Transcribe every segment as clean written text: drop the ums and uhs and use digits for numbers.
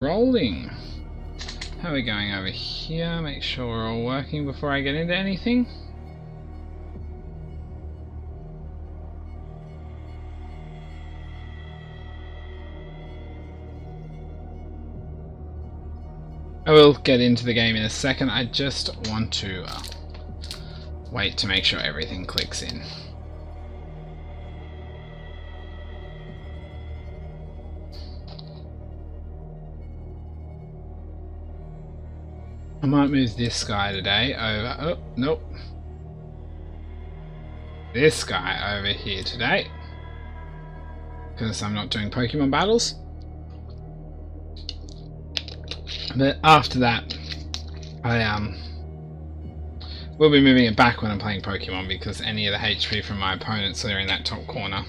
Rolling. How are we going over here? Make sure we're all working before I get into anything. I will get into the game in a second. I just want to wait to make sure everything clicks in. I might move this guy today over. Oh, nope. This guy over here today. Because I'm not doing Pokemon battles. But after that, I will be moving it back when I'm playing Pokemon because any of the HP from my opponents are in that top corner.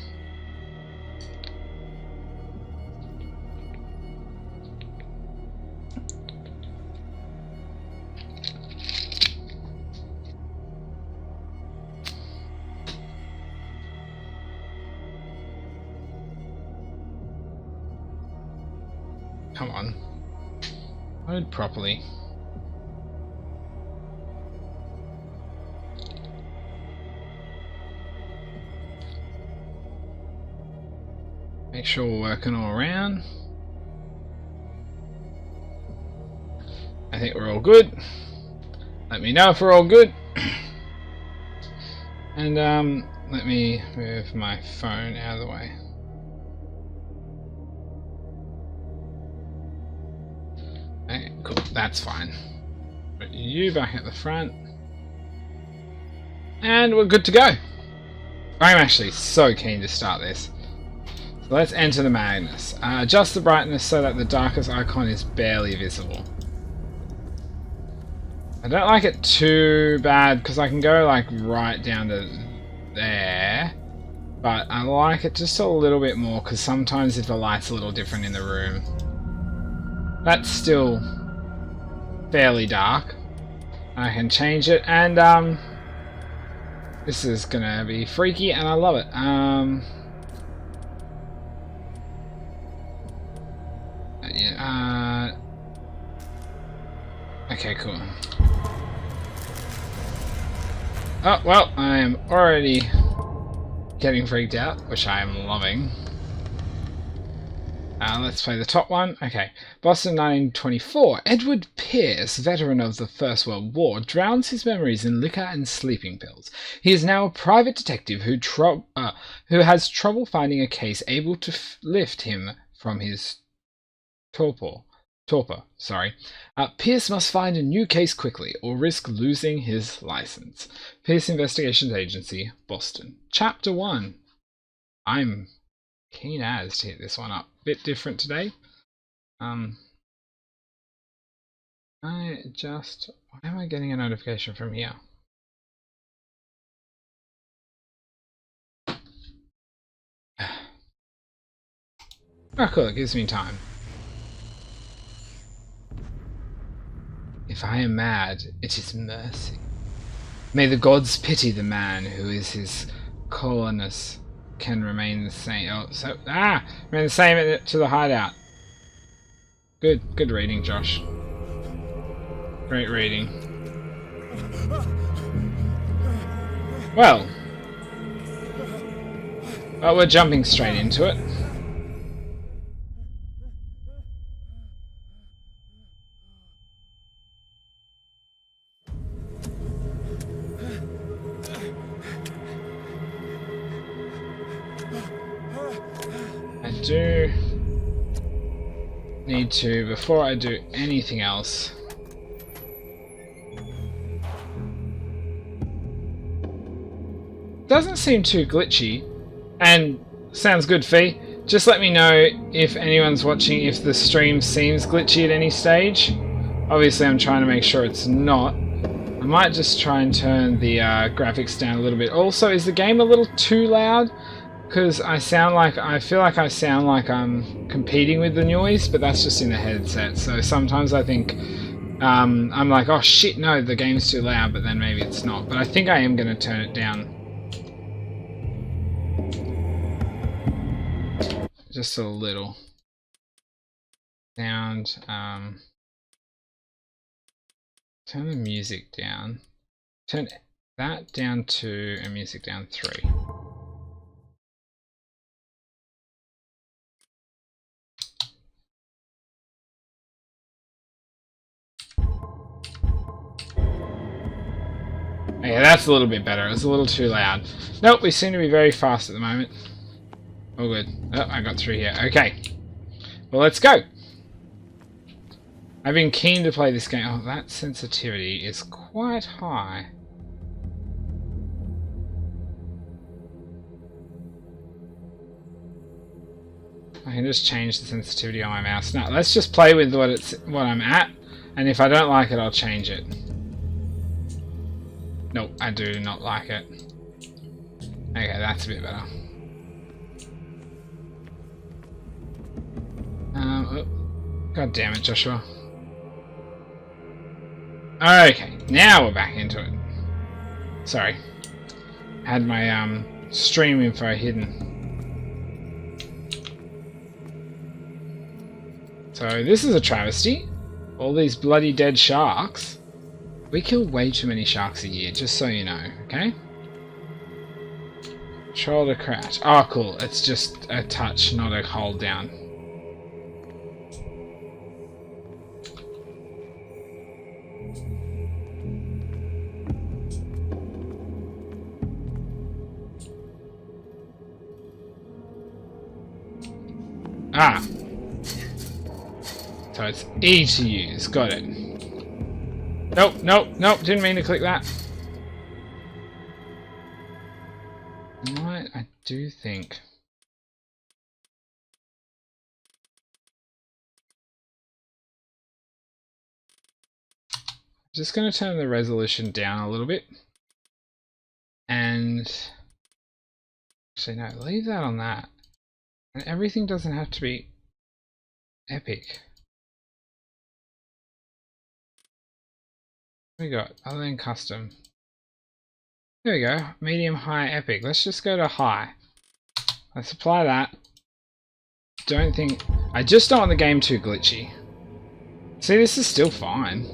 Come on. Load properly. Make sure we're working all around. I think we're all good. Let me know if we're all good. And let me move my phone out of the way. Okay, cool, that's fine. Put you back at the front. And we're good to go. I'm actually so keen to start this. So let's enter the Magnus. Adjust the brightness so that the darkest icon is barely visible. I don't like it too bad because I can go like right down to there. But I like it just a little bit more because sometimes if the light's a little different in the room. That's still fairly dark. I can change it, and this is gonna be freaky, and I love it. Okay, cool. Oh well, I am already getting freaked out, which I am loving. Let's play the top one. Okay. Boston 1924. Edward Pierce, veteran of the First World War, drowns his memories in liquor and sleeping pills. He is now a private detective who has trouble finding a case able to lift him from his torpor. Pierce must find a new case quickly or risk losing his license. Pierce Investigations Agency, Boston. Chapter 1. I'm keen as to hit this one up. Bit different today. Why am I getting a notification from here? Oh cool, it gives me time. If I am mad, it is mercy. May the gods pity the man who is his colonist can remain the same. Remain the same to the hideout. Good reading, Josh. Great reading. Well, we're jumping straight into it. I do need to, before I do anything else, doesn't seem too glitchy and sounds good, Fee. Just let me know if anyone's watching if the stream seems glitchy at any stage. Obviously I'm trying to make sure it's not. I might just try and turn the graphics down a little bit. Also, is the game a little too loud? Because I feel like I sound like I'm competing with the noise, but that's just in the headset. So sometimes I think I'm like, oh shit, no, the game's too loud, but then maybe it's not. But I think I am going to turn it down just a little. Sound. Turn the music down. Turn that down 2 and music down 3. Okay, that's a little bit better. It was a little too loud. Nope, we seem to be very fast at the moment. All good. Oh, I got through here. Okay. Well, let's go. I've been keen to play this game. Oh, that sensitivity is quite high. I can just change the sensitivity on my mouse. Now, let's just play with what I'm at, and if I don't like it, I'll change it. Nope, I do not like it. Okay, that's a bit better. Oh, God damn it, Joshua. Okay, now we're back into it. Sorry. Had my stream info hidden. So this is a travesty. All these bloody dead sharks. We kill way too many sharks a year, just so you know, okay? Control to crouch. Oh, cool. It's just a touch, not a hold down. Ah. So it's E to use. Got it. Nope, nope, nope. Didn't mean to click that. Right, I do think. I'm just going to turn the resolution down a little bit. And actually, no, leave that on that. And everything doesn't have to be epic. What we got? Other than custom. There we go. Medium, high, epic. Let's just go to high. Let's apply that. I just don't want the game too glitchy. See, this is still fine.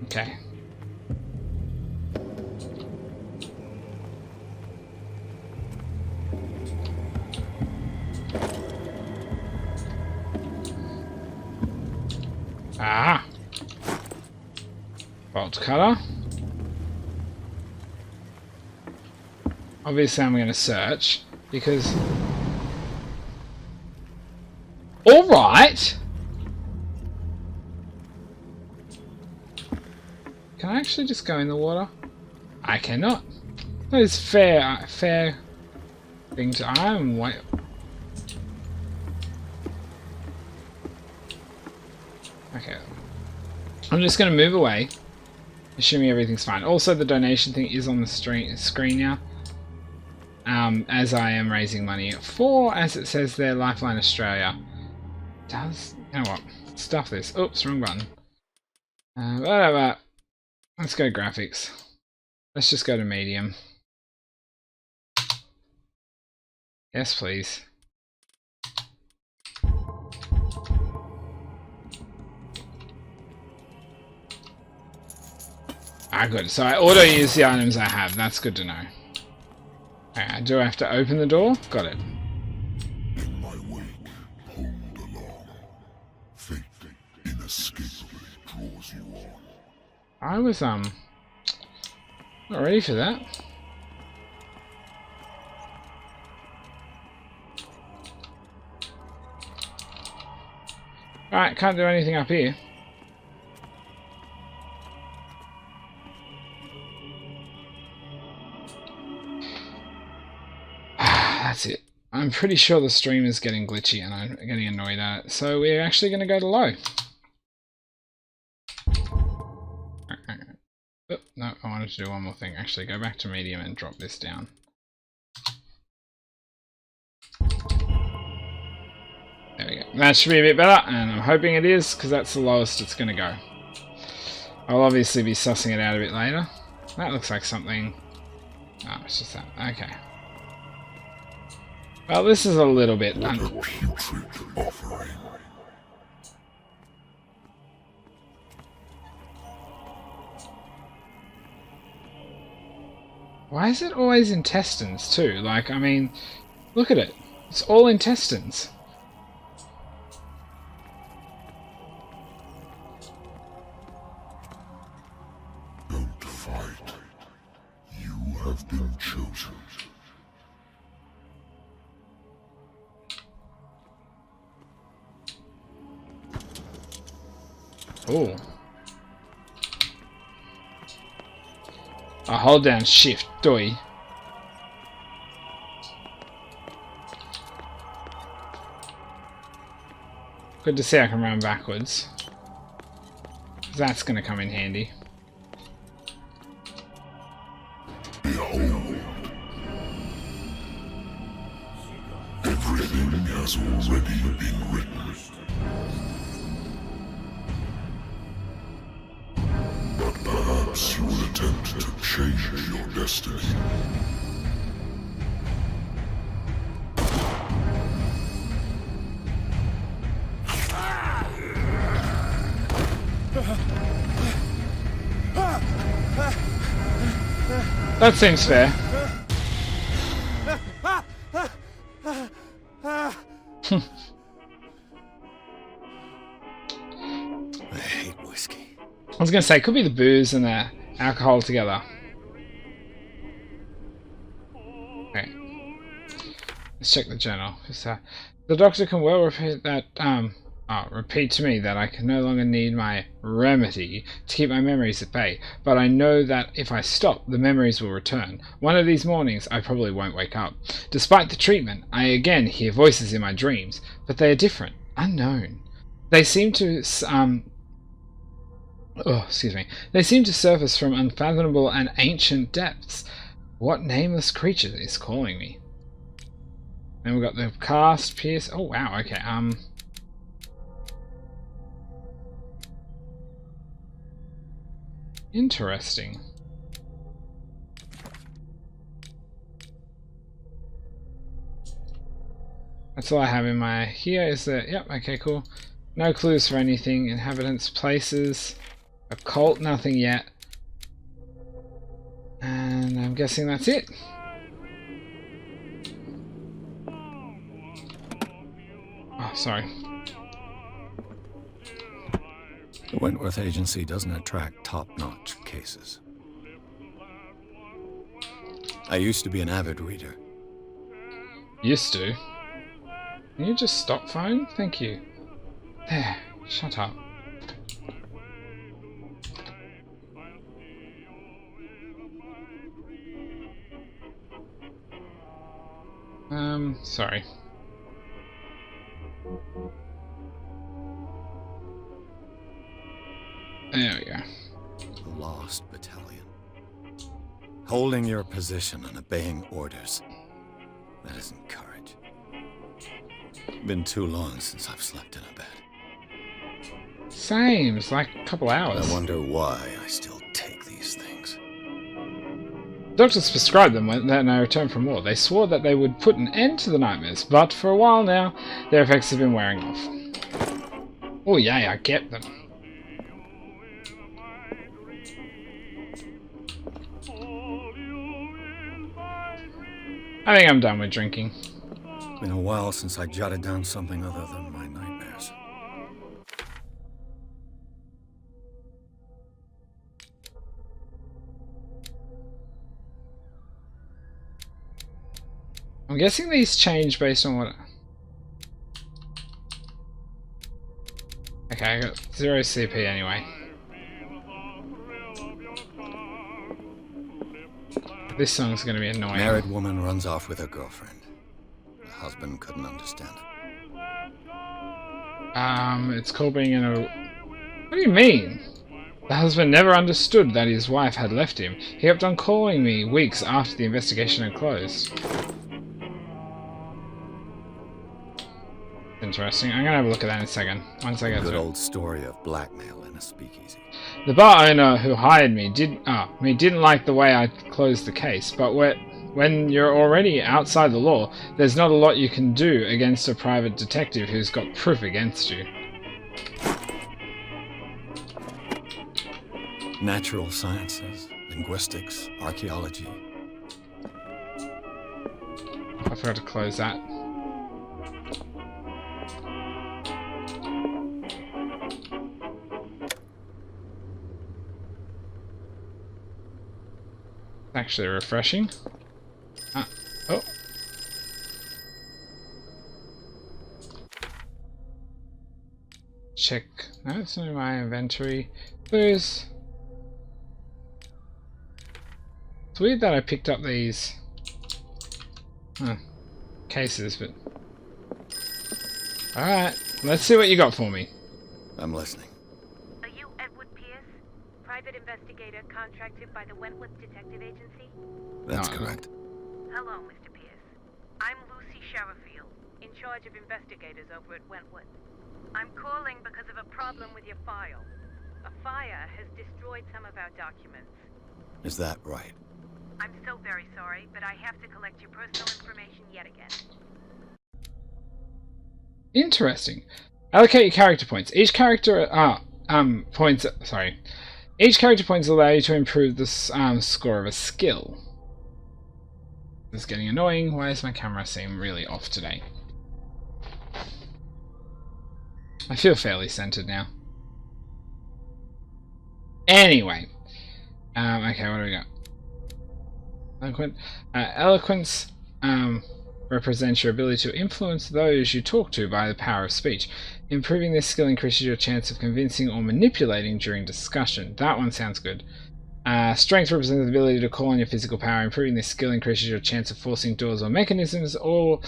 Okay. Ah! Bolt cutter. Obviously I'm going to search, because... Alright! Can I actually just go in the water? I cannot. That is fair thing to... I'm way... Okay. I'm just going to move away, assuming everything's fine. Also, the donation thing is on the screen now, as I am raising money for, as it says there, Lifeline Australia. You know what? Stuff this. Oops, wrong button. Whatever. Let's go graphics. Let's just go to medium. Yes, please. Ah, good. So I auto-use the items I have. That's good to know. Okay, do I have to open the door? Got it. In my wake, hold along. Fate inescapably draws you on. I was, not ready for that. Alright, can't do anything up here. That's it. I'm pretty sure the stream is getting glitchy and I'm getting annoyed at it. So we're actually going to go to low. Oh, no, I wanted to do one more thing. Actually, go back to medium and drop this down. There we go. That should be a bit better, and I'm hoping it is, because that's the lowest it's going to go. I'll obviously be sussing it out a bit later. That looks like something... Oh, it's just that. Okay. Well, this is a little bit... What a putrid offering. Why is it always intestines, too? Like, I mean, look at it. It's all intestines. Don't fight. You have been chosen. Oh. I'll hold down shift, doi. Good to see I can run backwards. That's going to come in handy. Behold. Everything has already been written. But perhaps you will attempt to change your destiny. That seems fair. I hate whiskey. I was going to say, it could be the booze and the alcohol together. Okay. Let's check the journal. The doctor can well repeat that, repeat to me that I can no longer need my remedy to keep my memories at bay, but I know that if I stop, the memories will return. One of these mornings, I probably won't wake up. Despite the treatment, I again hear voices in my dreams, but they are different, unknown. They seem to, They seem to surface from unfathomable and ancient depths. What nameless creature is calling me? Then we've got the cast, pierce. Oh wow, okay, interesting. That's all I have in my... Here is the... Yep, okay, cool. No clues for anything. Inhabitants, places... Occult, nothing yet. And I'm guessing that's it. Oh, sorry. The Wentworth Agency doesn't attract top-notch cases. I used to be an avid reader. Used to. Can you just stop phone? Thank you. There. Shut up. Sorry. There we go. The Lost Battalion. Holding your position and obeying orders. That isn't courage. Been too long since I've slept in a bed. Same. It's like a couple hours. I wonder why I still take these things. Doctors prescribed them when I returned from war. They swore that they would put an end to the nightmares, but for a while now, their effects have been wearing off. Oh yay, I get them. I think I'm done with drinking. Been a while since I jotted down something other than my nightmares. I'm guessing these change based on what... Okay, I got 0 CP anyway. This song's gonna be annoying. Married woman runs off with her girlfriend. The husband couldn't understand it. It's called being in a... What do you mean? The husband never understood that his wife had left him. He kept on calling me weeks after the investigation had closed. Interesting. I'm gonna have a look at that in a second. Once I get Good through. old story of blackmail in a speakeasy. The bar owner who hired me didn't like the way I closed the case, but When you're already outside the law, there's not a lot you can do against a private detective who's got proof against you. Natural sciences, linguistics, archaeology. I forgot to close that. Actually refreshing. Oh. Check. No, it's not in my inventory. There's. It's weird that I picked up these cases, but. Alright, let's see what you got for me. I'm listening. Are you Edward Pierce, private investigator contracted by the Wentworth Detective Agency? That's No, correct. Hello, Mr. Pierce. I'm Lucy Sherrifield, in charge of investigators over at Wentworth. I'm calling because of a problem with your file. A fire has destroyed some of our documents. Is that right? I'm so very sorry, but I have to collect your personal information yet again. Interesting. Allocate your character points. Each character points. Sorry. Each character points allow you to improve the score of a skill. This is getting annoying. Why does my camera seem really off today? I feel fairly centered now. Anyway. Okay, what do we got? Eloquence represents your ability to influence those you talk to by the power of speech. Improving this skill increases your chance of convincing or manipulating during discussion. That one sounds good. Strength represents the ability to call on your physical power. Improving this skill increases your chance of forcing doors or mechanisms, or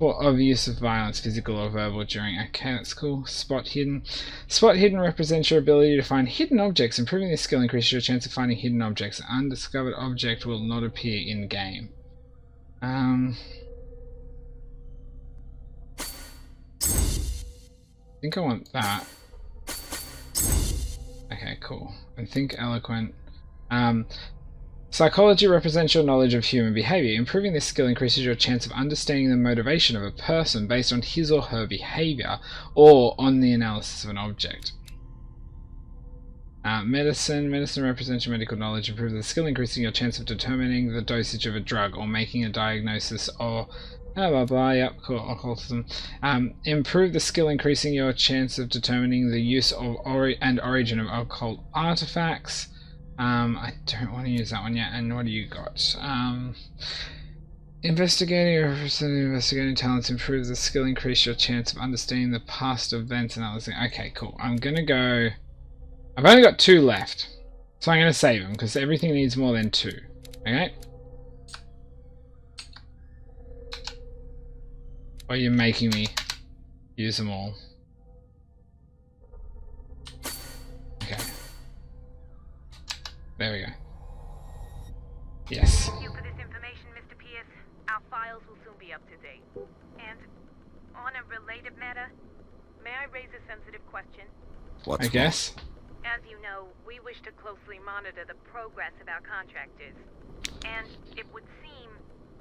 of use of violence, physical or verbal, during. Okay, that's cool. Spot hidden. Spot hidden represents your ability to find hidden objects. Improving this skill increases your chance of finding hidden objects. An undiscovered object will not appear in game. I think I want that. Okay, cool. I think eloquent. Psychology represents your knowledge of human behavior. Improving this skill increases your chance of understanding the motivation of a person based on his or her behavior or on the analysis of an object. Medicine represents your medical knowledge. Improve the skill increasing your chance of determining the dosage of a drug or making a diagnosis or blah blah. Yep, cool. Occultism. Improve the skill increasing your chance of determining the use of and origin of occult artifacts. I don't want to use that one yet. And what do you got? Investigating talents. Improve the skill, increase your chance of understanding the past events and other things. Okay, cool. I'm gonna go. I've only got 2 left, so I'm gonna save them because everything needs more than 2. Okay. Or you're making me use them all. Okay. There we go. Yes. Thank you for this information, Mr. Pierce. Our files will soon be up to date. And on a related matter, may I raise a sensitive question? What's I guess. As you know, we wish to closely monitor the progress of our contractors. And it would seem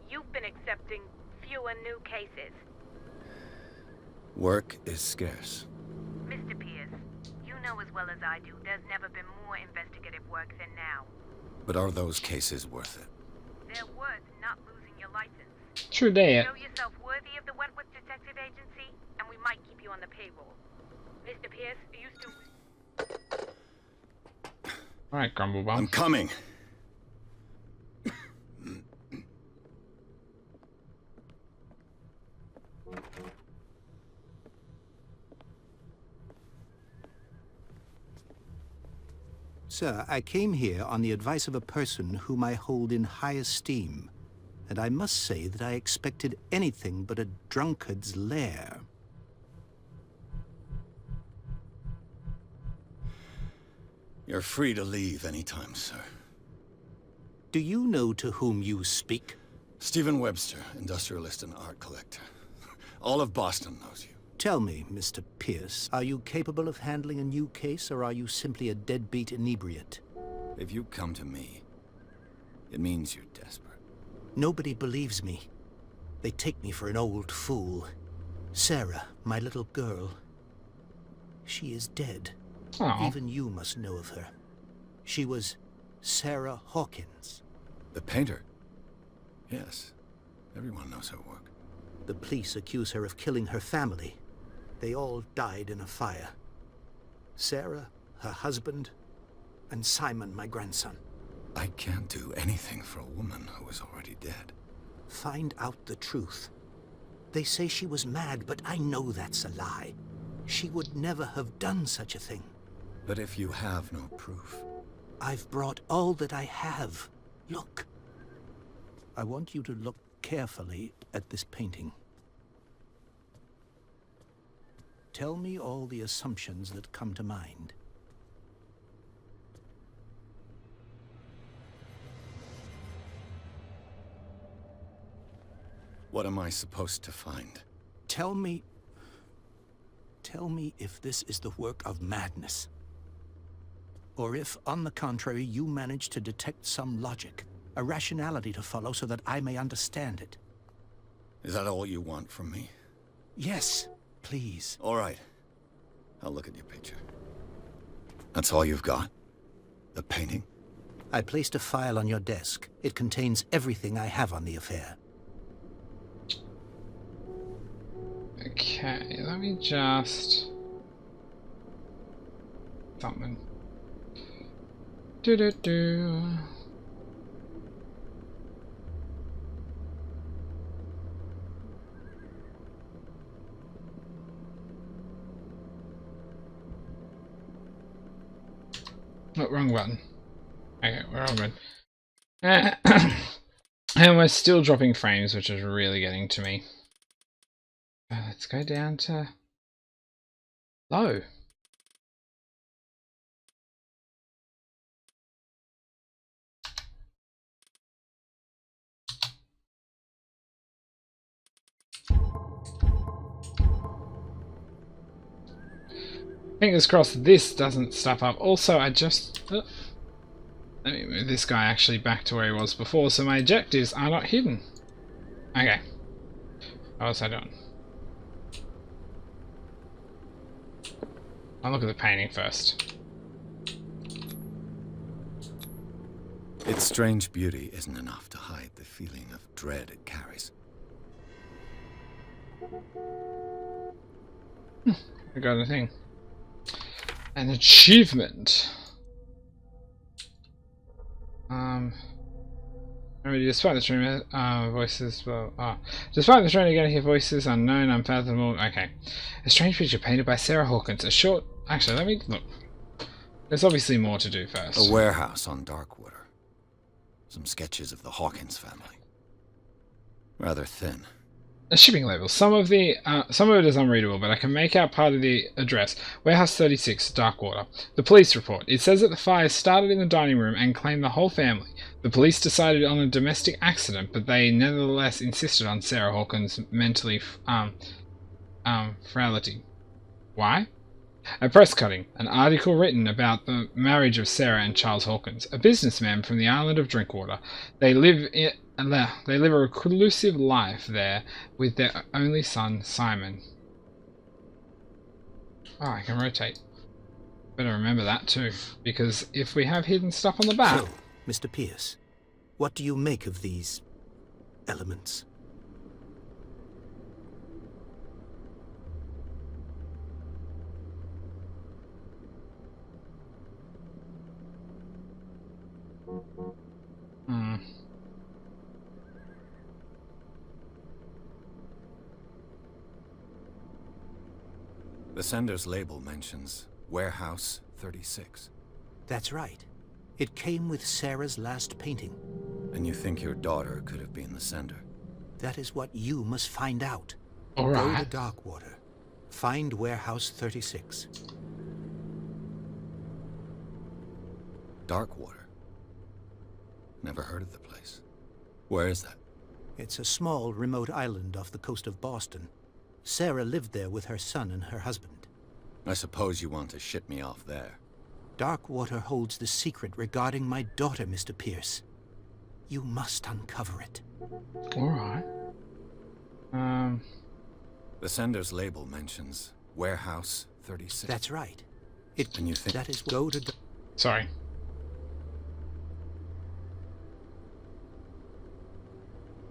you've been accepting fewer new cases. Work is scarce. Mr. Pierce, you know as well as I do, there's never been more investigative work than now. But are those cases worth it? They're worth not losing your license. True that. Show yourself worthy of the Wentworth Detective Agency, and we might keep you on the payroll. Mr. Pierce, are you still... Alright, Grumblebum. I'm coming. Sir, I came here on the advice of a person whom I hold in high esteem, and I must say that I expected anything but a drunkard's lair. You're free to leave anytime, sir. Do you know to whom you speak? Stephen Webster, industrialist and art collector. All of Boston knows you. Tell me, Mr. Pierce, are you capable of handling a new case, or are you simply a deadbeat inebriate? If you come to me, it means you're desperate. Nobody believes me. They take me for an old fool. Sarah, my little girl, she is dead. Oh. Even you must know of her. She was Sarah Hawkins. The painter? Yes. Everyone knows her work. The police accuse her of killing her family. They all died in a fire. Sarah, her husband, and Simon, my grandson. I can't do anything for a woman who is already dead. Find out the truth. They say she was mad, but I know that's a lie. She would never have done such a thing. But if you have no proof... I've brought all that I have. Look. I want you to look carefully at this painting. Tell me all the assumptions that come to mind. What am I supposed to find? Tell me if this is the work of madness. Or if, on the contrary, you manage to detect some logic, a rationality to follow so that I may understand it. Is that all you want from me? Yes, please. All right. I'll look at your picture. That's all you've got? The painting? I placed a file on your desk. It contains everything I have on the affair. Okay, let me just... something. Do-do-do. Oh, wrong button. Okay, we're all good. And we're still dropping frames, which is really getting to me. Let's go down to low. Fingers crossed this doesn't stuff up. Also, I just... let me move this guy actually back to where he was before, so my objectives are not hidden. Okay. What was I doing? I'll look at the painting first. Its strange beauty isn't enough to hide the feeling of dread it carries. I got a thing. An achievement. Despite the stream, voices. Despite the stream, you're going to hear voices unknown, unfathomable. Okay. A strange picture painted by Sarah Hawkins. A short. Actually, let me look. There's obviously more to do first. A warehouse on Darkwater. Some sketches of the Hawkins family. Rather thin. A shipping label. Some of it is unreadable, but I can make out part of the address. Warehouse 36, Darkwater. The police report. It says that the fire started in the dining room and claimed the whole family. The police decided on a domestic accident, but they nevertheless insisted on Sarah Hawkins' mentally frailty. Why? A press cutting. An article written about the marriage of Sarah and Charles Hawkins, a businessman from the island of Drinkwater. They live a reclusive life there with their only son, Simon. Oh, I can rotate. Better remember that too, because if we have hidden stuff on the back... So, Mr. Pierce, what do you make of these elements? The sender's label mentions Warehouse 36. That's right. It came with Sarah's last painting. And you think your daughter could have been the sender? That is what you must find out. All Go right. to Darkwater. Find Warehouse 36. Darkwater? Never heard of the place. Where is that? It's a small, remote island off the coast of Boston. Sarah lived there with her son and her husband. I suppose you want to ship me off there. Darkwater holds the secret regarding my daughter, Mr. Pierce. You must uncover it. Alright. The sender's label mentions Warehouse 36. That's right. And you think That is go to... Sorry.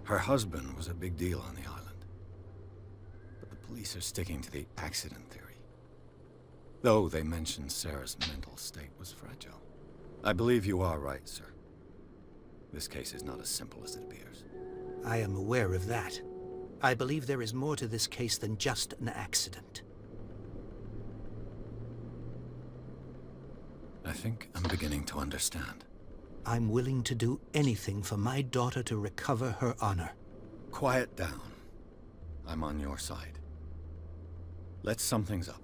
her husband was a big deal on the island. But the police are sticking to the accident theory. Though they mention Sarah's mental state was fragile. I believe you are right, sir. This case is not as simple as it appears. I am aware of that. I believe there is more to this case than just an accident. I think I'm beginning to understand. I'm willing to do anything for my daughter to recover her honor. Quiet down. I'm on your side. Let's sum things up.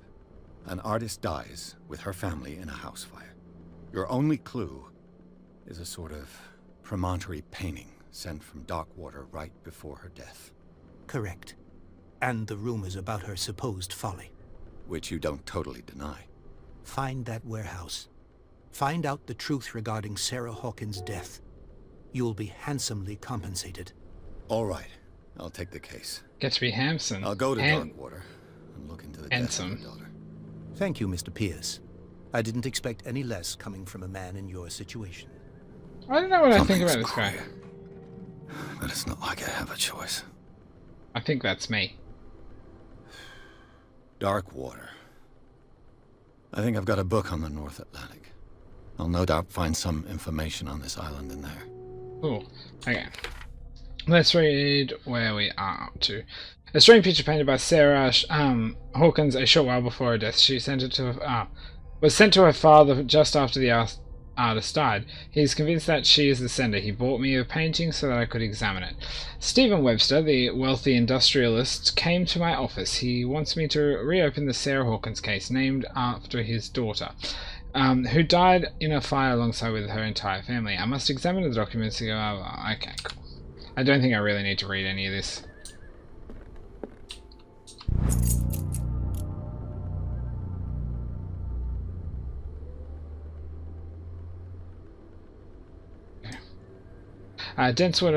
An artist dies with her family in a house fire. Your only clue is a sort of promontory painting sent from Darkwater right before her death. Correct. And the rumors about her supposed folly. Which you don't totally deny. Find that warehouse. Find out the truth regarding Sarah Hawkins' death. You'll be handsomely compensated. All right. I'll take the case. Get to be handsome. I'll go to Darkwater and look into the death of her daughter. Thank you, Mr. Pierce. I didn't expect any less coming from a man in your situation. I don't know what I think about this guy. But it's not like I have a choice. I think that's me. Darkwater. I think I've got a book on the North Atlantic. I'll no doubt find some information on this island in there. Cool. Okay. Let's read where we are up to. A strange picture painted by Sarah Hawkins a short while before her death. She sent it to was sent to her father just after the artist died. He is convinced that she is the sender. He bought me a painting so that I could examine it. Stephen Webster, the wealthy industrialist, came to my office. He wants me to reopen the Sarah Hawkins case, named after his daughter, who died in a fire alongside with her entire family. I must examine the documents to go. Okay, cool. I don't think I really need to read any of this. Dense wood.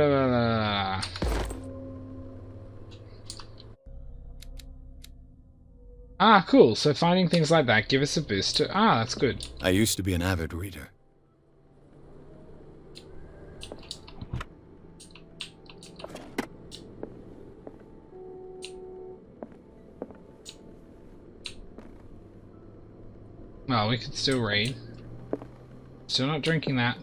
Ah, cool. So finding things like that give us a boost to... Ah, that's good. I used to be an avid reader. Well, we could still read. Still not drinking that.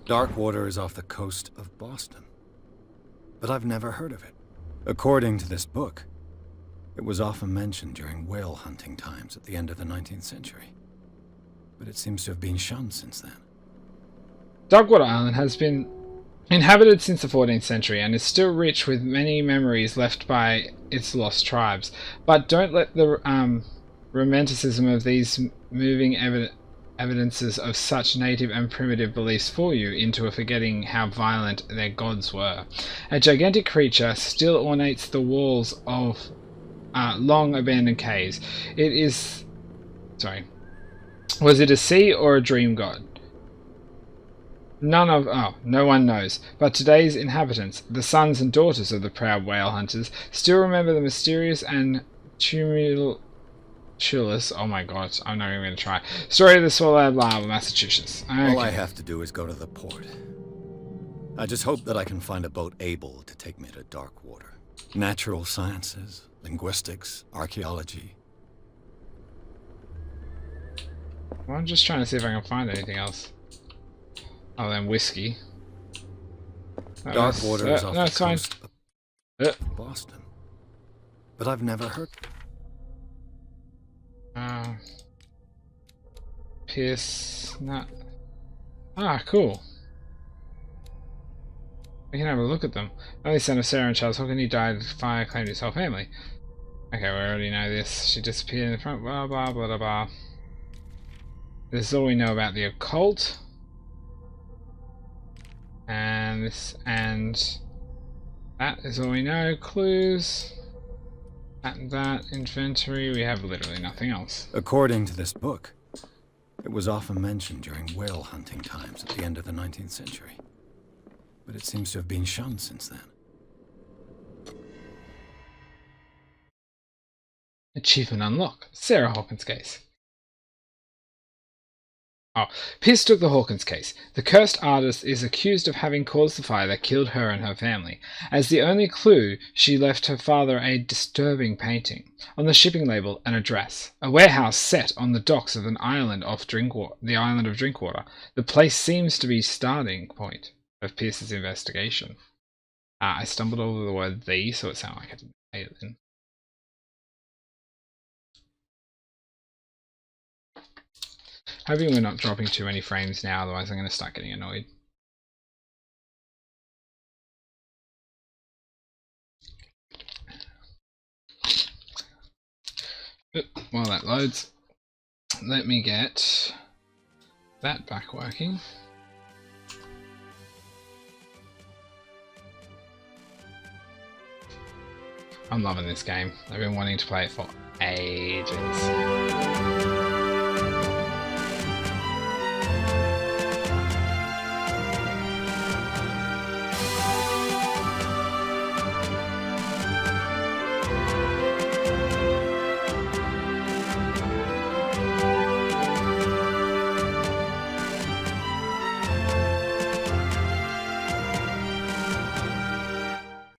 Darkwater is off the coast of Boston. But I've never heard of it. According to this book, it was often mentioned during whale hunting times at the end of the 19th century. But it seems to have been shunned since then. Darkwater Island has been inhabited since the 14th century and is still rich with many memories left by its lost tribes. But don't let the romanticism of these moving evidences of such native and primitive beliefs fool you into forgetting how violent their gods were. A gigantic creature still ornates the walls of long abandoned caves. It is... Sorry. Was it a sea or a dream god? No one knows. But today's inhabitants, the sons and daughters of the proud whale hunters, still remember the mysterious and tumultuous, oh my god, I'm not even going to try, story of the Swallowed Lava, Massachusetts. Okay. All I have to do is go to the port. I just hope that I can find a boat able to take me to Darkwater. Natural sciences, linguistics, archaeology. Well, I'm just trying to see if I can find anything else. Oh, then whiskey. Darkwater is off the coast of Boston. But I've never heard... Pierce... No. Ah, cool. We can have a look at them. Only son of Sarah and Charles Hawkins, he died of fire, claimed his whole family. Okay, we already know this. She disappeared in the front, blah blah blah blah blah. This is all we know about the occult. And this and that is all we know. Clues. That, inventory, we have literally nothing else. According to this book, It was often mentioned during whale hunting times at the end of the 19th century. But it seems to have been shunned since then. Achievement unlocked. Sarah Hawkins case. Oh, Pierce took the Hawkins case. The cursed artist is accused of having caused the fire that killed her and her family. As the only clue, she left her father a disturbing painting. On the shipping label, an address. A warehouse set on the docks of an island off the island of Drinkwater. The place seems to be starting point of Pierce's investigation. I stumbled over the word "the," so it sounded like I didn't say it then. Hoping we're not dropping too many frames now, otherwise I'm going to start getting annoyed. While that loads, let me get that back working. I'm loving this game. I've been wanting to play it for ages.